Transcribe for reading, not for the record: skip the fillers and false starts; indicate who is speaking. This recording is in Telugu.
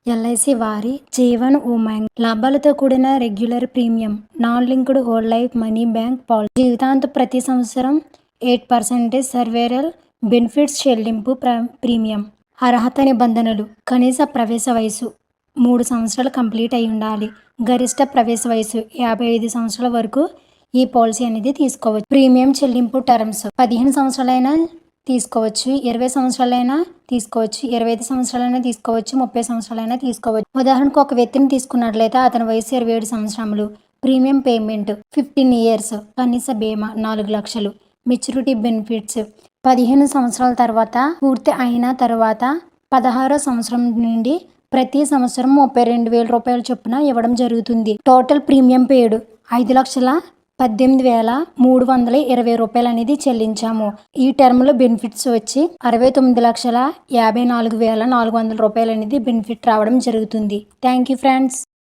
Speaker 1: ఎల్ఐసి వారి జీవన్ ఉమంగ్ లాభాలతో కూడిన regular premium non linked whole life money bank policy జీవితాంతం ప్రతి సంవత్సరం 8% సర్వైవల్ బెనిఫిట్స్ చెల్లింపు ప్రీమియం. అర్హత నిబంధనలు: కనీస ప్రవేశ వయసు 3 సంవత్సరాలు కంప్లీట్ అయి ఉండాలి. గరిష్ట ప్రవేశ వయసు 55 సంవత్సరాల వరకు ఈ పాలసీ అనేది తీసుకోవచ్చు. ప్రీమియం చెల్లింపు టర్మ్స్: 15 సంవత్సరాలైనా తీసుకోవచ్చు, 20 సంవత్సరాలైనా తీసుకోవచ్చు, 25 సంవత్సరాలైనా తీసుకోవచ్చు, 30 సంవత్సరాలైనా తీసుకోవచ్చు. ఉదాహరణకు ఒక వ్యక్తిని తీసుకున్నట్లయితే అతని వయసు 27 సంవత్సరములు. Premium payment 15 years. కనీస బీమా 4 లక్షలు. మెచ్యూరిటీ బెనిఫిట్స్: 15 సంవత్సరాల తర్వాత పూర్తి అయిన తర్వాత 16వ సంవత్సరం నుండి ప్రతి సంవత్సరం 32,000 రూపాయల చొప్పున ఇవ్వడం జరుగుతుంది. టోటల్ ప్రీమియం పేడ్ 5,18,320 రూపాయలు అనేది చెల్లించాము. ఈ టర్మ్లో బెనిఫిట్స్ వచ్చి 69,54,400 రూపాయలు అనేది బెనిఫిట్ రావడం జరుగుతుంది. Thank you friends.